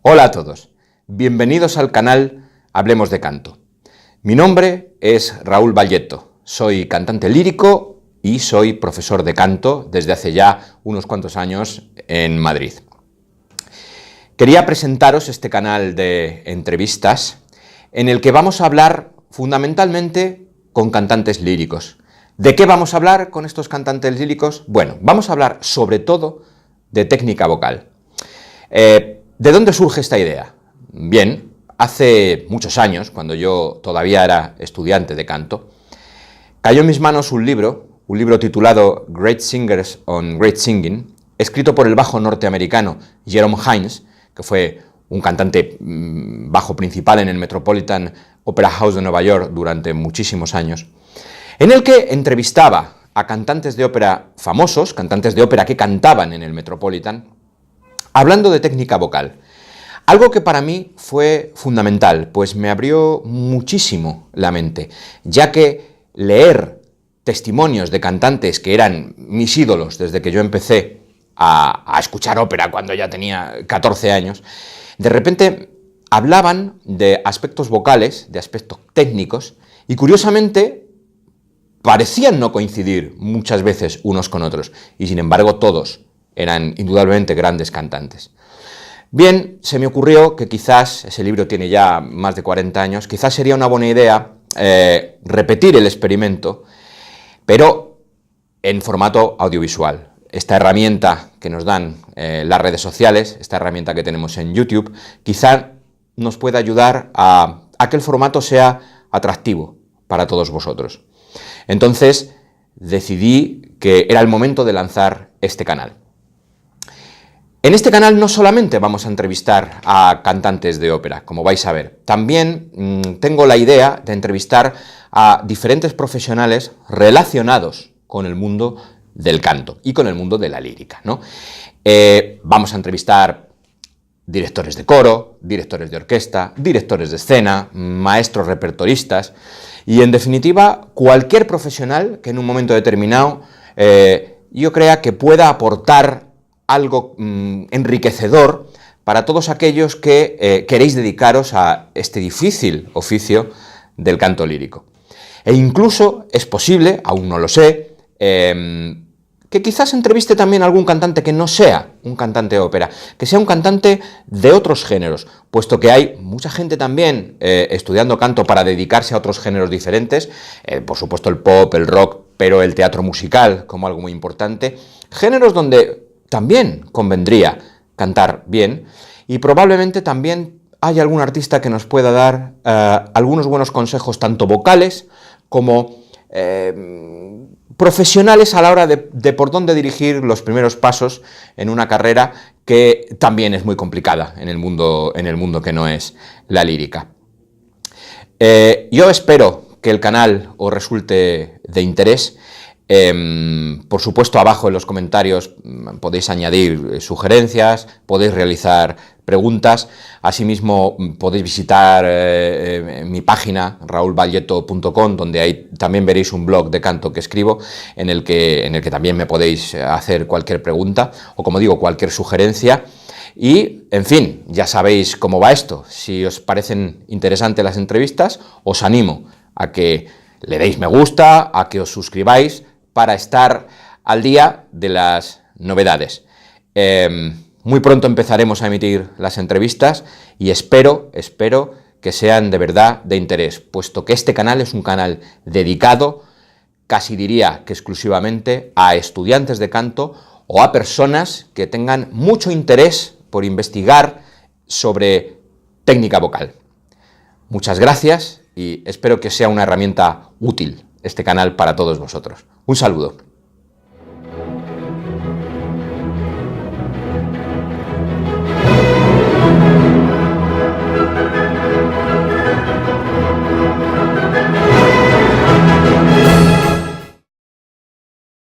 Hola a todos, bienvenidos al canal Hablemos de Canto. Mi nombre es Raúl Valletto, soy cantante lírico y soy profesor de canto desde hace ya unos cuantos años en Madrid. Quería presentaros este canal de entrevistas en el que vamos a hablar fundamentalmente con cantantes líricos. ¿De qué vamos a hablar con estos cantantes líricos? Bueno, vamos a hablar sobre todo de técnica vocal. ¿De dónde surge esta idea? Bien, hace muchos años, cuando yo todavía era estudiante de canto, cayó en mis manos un libro titulado Great Singers on Great Singing, escrito por el bajo norteamericano Jerome Hines, que fue un cantante bajo principal en el Metropolitan Opera House de Nueva York durante muchísimos años, en el que entrevistaba a cantantes de ópera famosos, cantantes de ópera que cantaban en el Metropolitan, hablando de técnica vocal. Algo que para mí fue fundamental, pues me abrió muchísimo la mente, ya que leer testimonios de cantantes que eran mis ídolos desde que yo empecé a escuchar ópera cuando ya tenía 14 años, de repente hablaban de aspectos vocales, de aspectos técnicos, y curiosamente parecían no coincidir muchas veces unos con otros, y sin embargo todos eran indudablemente grandes cantantes. Bien, se me ocurrió que quizás, ese libro tiene ya más de 40 años, quizás sería una buena idea repetir el experimento, pero en formato audiovisual. Esta herramienta que nos dan las redes sociales, esta herramienta que tenemos en YouTube, quizá nos pueda ayudar a que el formato sea atractivo para todos vosotros. Entonces decidí que era el momento de lanzar este canal. En este canal no solamente vamos a entrevistar a cantantes de ópera, como vais a ver, también tengo la idea de entrevistar a diferentes profesionales relacionados con el mundo del canto y con el mundo de la lírica, ¿no? Vamos a entrevistar directores de coro, directores de orquesta, directores de escena, maestros repertoristas y, en definitiva, cualquier profesional que en un momento determinado yo crea que pueda aportar algo enriquecedor para todos aquellos que queréis dedicaros a este difícil oficio del canto lírico. E incluso es posible, aún no lo sé, que quizás entreviste también a algún cantante que no sea un cantante de ópera, que sea un cantante de otros géneros, puesto que hay mucha gente también estudiando canto para dedicarse a otros géneros diferentes, por supuesto el pop, el rock, pero el teatro musical como algo muy importante, géneros donde también convendría cantar bien, y probablemente también hay algún artista que nos pueda dar algunos buenos consejos, tanto vocales como profesionales a la hora de por dónde dirigir los primeros pasos en una carrera que también es muy complicada en el mundo que no es la lírica. Yo espero que el canal os resulte de interés. Por supuesto, abajo en los comentarios podéis añadir sugerencias, podéis realizar preguntas, asimismo podéis visitar mi página raulvalletto.com, donde ahí también veréis un blog de canto que escribo, en el que también me podéis hacer cualquier pregunta o, como digo, cualquier sugerencia. Y, en fin, ya sabéis cómo va esto. Si os parecen interesantes las entrevistas, os animo a que le deis me gusta, a que os suscribáis, para estar al día de las novedades. Muy pronto empezaremos a emitir las entrevistas y espero que sean de verdad de interés, puesto que este canal es un canal dedicado, casi diría que exclusivamente, a estudiantes de canto o a personas que tengan mucho interés por investigar sobre técnica vocal. Muchas gracias y espero que sea una herramienta útil este canal para todos vosotros. Un saludo.